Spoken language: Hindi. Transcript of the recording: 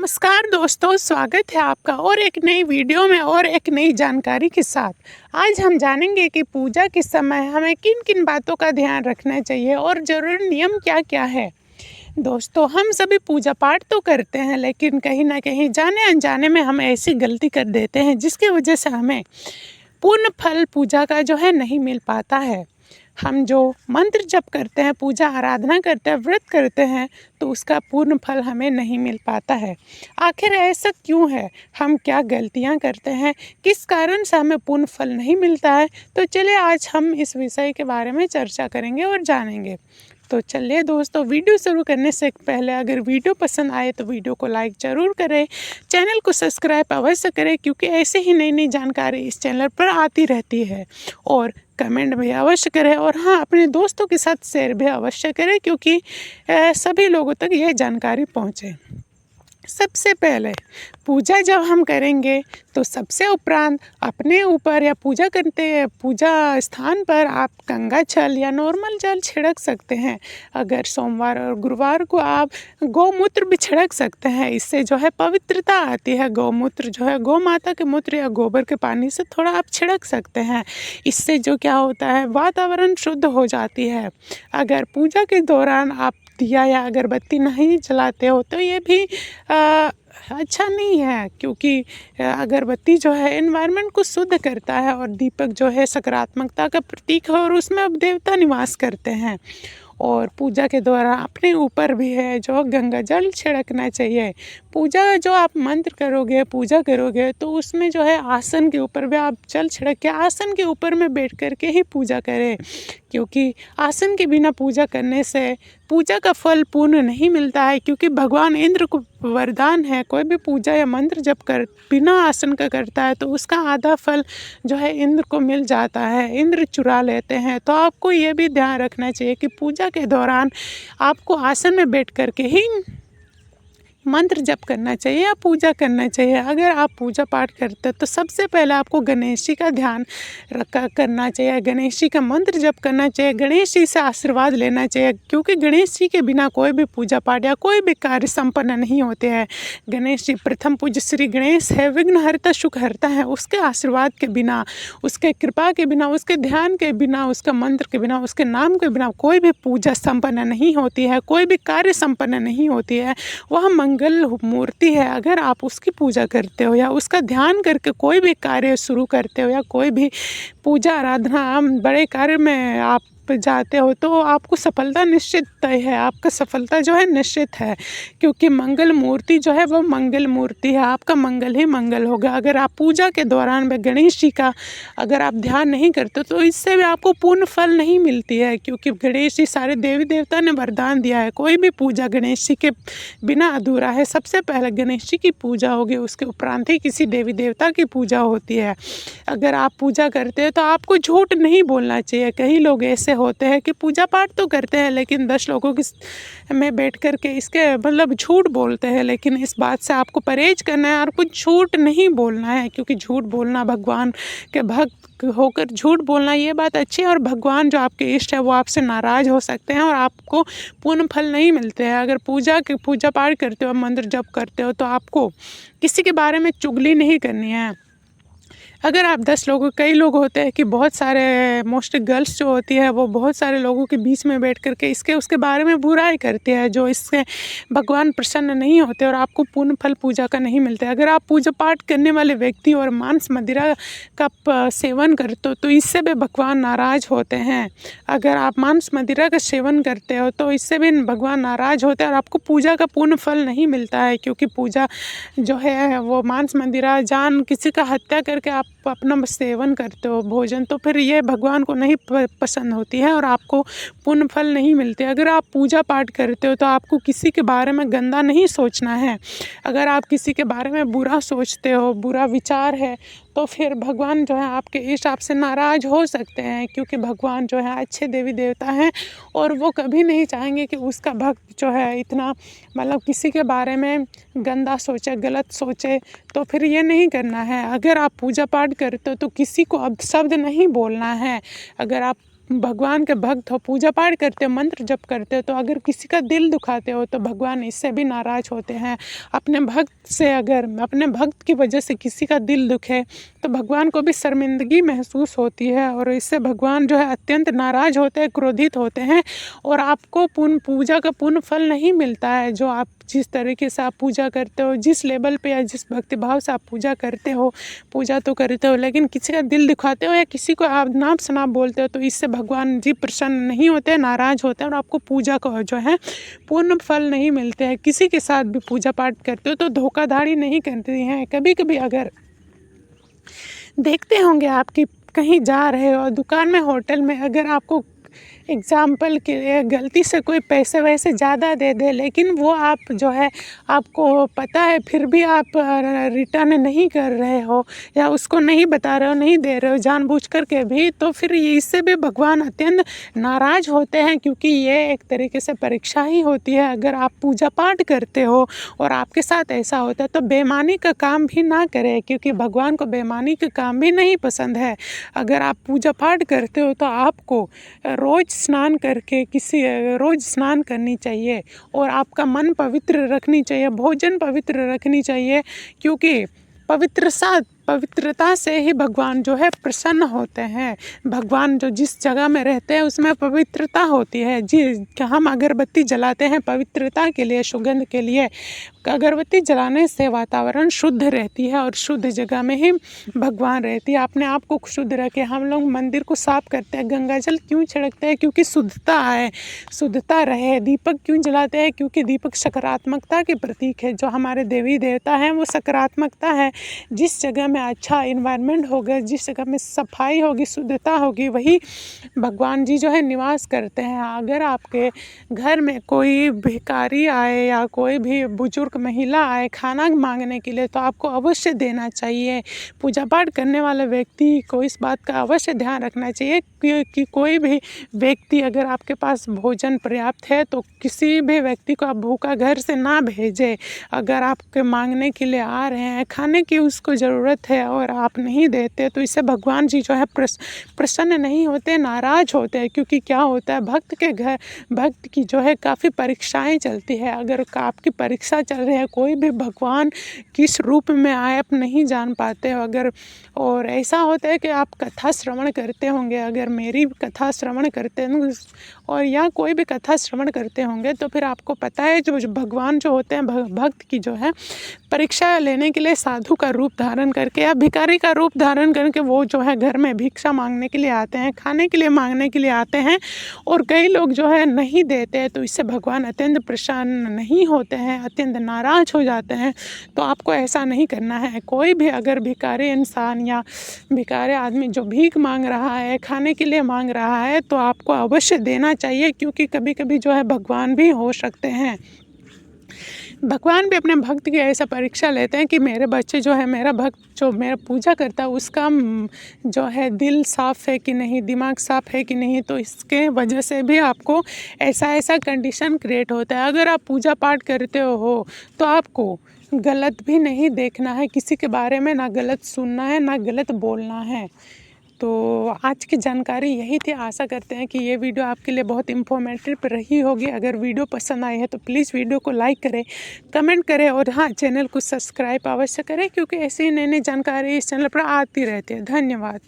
नमस्कार दोस्तों, स्वागत है आपका और एक नई वीडियो में और एक नई जानकारी के साथ। आज हम जानेंगे कि पूजा के समय हमें किन किन बातों का ध्यान रखना चाहिए और ज़रूरी नियम क्या क्या है। दोस्तों, हम सभी पूजा पाठ तो करते हैं, लेकिन कहीं ना कहीं जाने अनजाने में हम ऐसी गलती कर देते हैं जिसकी वजह से हमें पूर्ण फल पूजा का जो है नहीं मिल पाता है। हम जो मंत्र जप करते हैं, पूजा आराधना करते हैं, व्रत करते हैं, तो उसका पूर्ण फल हमें नहीं मिल पाता है। आखिर ऐसा क्यों है? हम क्या गलतियां करते हैं? किस कारण से हमें पूर्ण फल नहीं मिलता है? तो चलिए आज हम इस विषय के बारे में चर्चा करेंगे और जानेंगे। तो चलिए दोस्तों, वीडियो शुरू करने से पहले अगर वीडियो पसंद आए तो वीडियो को लाइक ज़रूर करें, चैनल को सब्सक्राइब अवश्य करें, क्योंकि ऐसे ही नई नई जानकारी इस चैनल पर आती रहती है। और कमेंट भी अवश्य करें और हाँ, अपने दोस्तों के साथ शेयर भी अवश्य करें, क्योंकि सभी लोगों तक यह जानकारी पहुँचे। सबसे पहले पूजा जब हम करेंगे तो सबसे उपरांत अपने ऊपर या पूजा स्थान पर आप गंगा जल या नॉर्मल जल छिड़क सकते हैं। अगर सोमवार और गुरुवार को आप गौमूत्र भी छिड़क सकते हैं, इससे जो है पवित्रता आती है। गौमूत्र जो है गौ माता के मूत्र या गोबर के पानी से थोड़ा आप छिड़क सकते हैं। इससे जो क्या होता है, वातावरण शुद्ध हो जाती है। अगर पूजा के दौरान आप दिया या अगरबत्ती नहीं जलाते हो तो ये भी अच्छा नहीं है, क्योंकि अगरबत्ती जो है एनवायरनमेंट को शुद्ध करता है और दीपक जो है सकारात्मकता का प्रतीक है और उसमें अब देवता निवास करते हैं। और पूजा के दौरान अपने ऊपर भी है जो गंगा जल छिड़कना चाहिए। पूजा जो आप मंत्र करोगे, पूजा करोगे, तो उसमें जो है आसन के ऊपर भी आप जल छिड़क के आसन के ऊपर में बैठ कर के ही पूजा करें, क्योंकि आसन के बिना पूजा करने से पूजा का फल पूर्ण नहीं मिलता है। क्योंकि भगवान इंद्र को वरदान है, कोई भी पूजा या मंत्र जब कर बिना आसन का करता है तो उसका आधा फल जो है इंद्र को मिल जाता है, इंद्र चुरा लेते हैं। तो आपको ये भी ध्यान रखना चाहिए कि पूजा के दौरान आपको आसन में बैठ कर के ही मंत्र जप करना चाहिए या पूजा करना चाहिए। अगर आप पूजा पाठ करते हैं तो सबसे पहले आपको गणेश जी का ध्यान करना चाहिए, गणेश जी का मंत्र जप करना चाहिए, गणेश जी से आशीर्वाद लेना चाहिए, क्योंकि गणेश जी के बिना कोई भी पूजा पाठ या कोई भी कार्य संपन्न नहीं होते हैं। गणेश जी प्रथम पूज्य श्री गणेश है, विघ्नहर्ता सुखहर्ता है। उसके आशीर्वाद के बिना, उसके कृपा के बिना, उसके ध्यान के बिना, उसका मंत्र के बिना, उसके नाम के बिना कोई भी पूजा संपन्न नहीं होती है, कोई भी कार्य संपन्न नहीं होती है। वह मंगल मूर्ति है। अगर आप उसकी पूजा करते हो या उसका ध्यान करके कोई भी कार्य शुरू करते हो या कोई भी पूजा आराधना बड़े कार्य में आप जाते हो तो आपको सफलता निश्चित तय है, आपका सफलता जो है निश्चित है, क्योंकि मंगल मूर्ति जो है वो मंगल मूर्ति है। आपका मंगल ही मंगल होगा। अगर आप पूजा के दौरान में गणेश जी का अगर आप ध्यान नहीं करते तो इससे भी आपको पूर्ण फल नहीं मिलती है, क्योंकि गणेश जी सारे देवी देवता ने वरदान दिया है, कोई भी पूजा गणेश जी के बिना अधूरा है। सबसे पहले गणेश जी की पूजा होगी, उसके उपरांत ही किसी देवी देवता की पूजा होती है। अगर आप पूजा करते हैं तो आपको झूठ नहीं बोलना चाहिए। कई लोग ऐसे होते हैं कि पूजा पाठ तो करते हैं लेकिन 10 लोगों की में बैठ कर के इसके मतलब झूठ बोलते हैं। लेकिन इस बात से आपको परहेज करना है और कुछ झूठ नहीं बोलना है, क्योंकि झूठ बोलना, भगवान के भक्त होकर झूठ बोलना ये बात अच्छी है, और भगवान जो आपके इष्ट है वो आपसे नाराज़ हो सकते हैं और आपको पूर्ण फल नहीं मिलते हैं। अगर पूजा पाठ करते हो, मंत्र जप करते हो, तो आपको किसी के बारे में चुगली नहीं करनी है। अगर आप 10 लोगों, कई लोग होते हैं कि बहुत सारे मोस्ट गर्ल्स जो होती है वो बहुत सारे लोगों के बीच में बैठ कर के इसके उसके बारे में बुराई करती है, जो इससे भगवान प्रसन्न नहीं होते और आपको पूर्ण फल पूजा का नहीं मिलता है। अगर आप पूजा पाठ करने वाले व्यक्ति और मांस मदिरा का सेवन करते हो तो इससे भी भगवान नाराज़ होते हैं। अगर आप मांस मदिरा का सेवन करते हो तो इससे भी भगवान नाराज़ होते हैं और आपको पूजा का पूर्ण फल नहीं मिलता है, क्योंकि पूजा जो है वो मांस मदिरा, जान किसी का हत्या करके आप अपना सेवन करते हो भोजन, तो फिर ये भगवान को नहीं पसंद होती है और आपको पुण्य फल नहीं मिलते। अगर आप पूजा पाठ करते हो तो आपको किसी के बारे में गंदा नहीं सोचना है। अगर आप किसी के बारे में बुरा सोचते हो, बुरा विचार है, तो फिर भगवान जो है आपके इष्ट आपसे नाराज़ हो सकते हैं, क्योंकि भगवान जो है अच्छे देवी देवता हैं और वो कभी नहीं चाहेंगे कि उसका भक्त जो है इतना मतलब किसी के बारे में गंदा सोचे, गलत सोचे। तो फिर ये नहीं करना है। अगर आप पूजा पाठ करते हो तो किसी को अपशब्द नहीं बोलना है। अगर आप भगवान के भक्त हो, पूजा पाठ करते हो, मंत्र जप करते हो, तो अगर किसी का दिल दुखाते हो तो भगवान इससे भी नाराज़ होते हैं। अपने भक्त से अगर अपने भक्त की वजह से किसी का दिल दुखे तो भगवान को भी शर्मिंदगी महसूस होती है और इससे भगवान जो है अत्यंत नाराज़ होते हैं, क्रोधित होते हैं और आपको पूजा का पूर्ण फल नहीं मिलता है। जो आप जिस तरीके से आप पूजा करते हो, जिस लेवल पे या जिस भक्तिभाव से आप पूजा करते हो, पूजा तो करते हो, लेकिन किसी का दिल दिखाते हो या किसी को आप नाप शनाप बोलते हो तो इससे भगवान जी प्रसन्न नहीं होते, नाराज़ होते हैं और आपको पूजा का जो है पूर्ण फल नहीं मिलते हैं। किसी के साथ भी पूजा पाठ करते हो तो धोखाधड़ी नहीं करती हैं। कभी कभी अगर देखते होंगे आप कि कहीं जा रहे हो दुकान में, होटल में, अगर आपको एग्ज़ाम्पल के लिए गलती से कोई पैसे वैसे ज़्यादा दे दे, लेकिन वो आप जो है आपको पता है फिर भी आप रिटर्न नहीं कर रहे हो या उसको नहीं बता रहे हो, नहीं दे रहे हो जानबूझ कर के भी, तो फिर इससे भी भगवान अत्यंत नाराज़ होते हैं क्योंकि ये एक तरीके से परीक्षा ही होती है। अगर आप पूजा पाठ करते हो और आपके साथ ऐसा होता है तो बेईमानी का काम भी ना करें क्योंकि भगवान को बेईमानी का काम भी नहीं पसंद है। अगर आप पूजा पाठ करते हो तो आपको रोज़ स्नान करनी चाहिए और आपका मन पवित्र रखनी चाहिए, भोजन पवित्र रखनी चाहिए क्योंकि पवित्रता से ही भगवान जो है प्रसन्न होते हैं। भगवान जो जिस जगह में रहते हैं उसमें पवित्रता होती है। जी हम अगरबत्ती जलाते हैं पवित्रता के लिए, सुगंध के लिए। अगरबत्ती जलाने से वातावरण शुद्ध रहती है और शुद्ध जगह में ही भगवान रहती है। अपने आप को शुद्ध रखे। हम लोग मंदिर को साफ करते हैं, गंगा जल क्यों छिड़कते हैं? क्योंकि शुद्धता है, शुद्धता रहे। दीपक क्यों जलाते हैं? क्योंकि दीपक सकारात्मकता के प्रतीक है। जो हमारे देवी देवता हैं वो सकारात्मकता है। जिस जगह में अच्छा इन्वायरमेंट होगा, जिस जगह में सफाई होगी, शुद्धता होगी, वही भगवान जी जो है निवास करते हैं। अगर आपके घर में कोई भिखारी आए या कोई भी बुजुर्ग महिला आए खाना मांगने के लिए तो आपको अवश्य देना चाहिए। पूजा पाठ करने वाले व्यक्ति को इस बात का अवश्य ध्यान रखना चाहिए कि कोई भी व्यक्ति, अगर आपके पास भोजन पर्याप्त है तो किसी भी व्यक्ति को आप भूखा घर से ना भेजें। अगर आपके मांगने के लिए आ रहे हैं, खाने की उसको ज़रूरत है और आप नहीं देते तो इससे भगवान जी जो है प्रसन्न नहीं होते, नाराज़ होते हैं। क्योंकि क्या होता है, भक्त की जो है काफ़ी परीक्षाएं चलती है। अगर आपकी परीक्षा चल रही है, कोई भी भगवान किस रूप में आए आप नहीं जान पाते हो। अगर और ऐसा होता है कि आप कथा श्रवण करते होंगे, अगर मेरी कथा श्रवण करते हैं और या कोई भी कथा श्रवण करते होंगे तो फिर आपको पता है जो भगवान जो होते हैं भक्त की जो है परीक्षा लेने के लिए साधु का रूप धारण करके या भिखारी का रूप धारण करके वो जो है घर में भिक्षा मांगने के लिए आते हैं, खाने के लिए मांगने के लिए आते हैं और कई लोग जो है नहीं देते हैं। तो इससे भगवान अत्यंत प्रसन्न नहीं होते हैं, अत्यंत नाराज़ हो जाते हैं। तो आपको ऐसा नहीं करना है। कोई भी अगर भिखारी इंसान या भिखारी आदमी जो भीख मांग रहा है, खाने के लिए मांग रहा है तो आपको अवश्य देना चाहिए क्योंकि कभी कभी जो है भगवान भी हो सकते हैं। भगवान भी अपने भक्त की ऐसा परीक्षा लेते हैं कि मेरे बच्चे जो है, मेरा भक्त जो मेरा पूजा करता है उसका जो है दिल साफ़ है कि नहीं, दिमाग साफ़ है कि नहीं। तो इसके वजह से भी आपको ऐसा कंडीशन क्रिएट होता है। अगर आप पूजा पाठ करते हो तो आपको गलत भी नहीं देखना है किसी के बारे में, ना गलत सुनना है, ना गलत बोलना है। तो आज की जानकारी यही थी। आशा करते हैं कि ये वीडियो आपके लिए बहुत इन्फॉर्मेटिव रही होगी। अगर वीडियो पसंद आई है तो प्लीज़ वीडियो को लाइक करें, कमेंट करें और हाँ, चैनल को सब्सक्राइब अवश्य करें क्योंकि ऐसी ही नई नई जानकारी इस चैनल पर आती रहती है। धन्यवाद।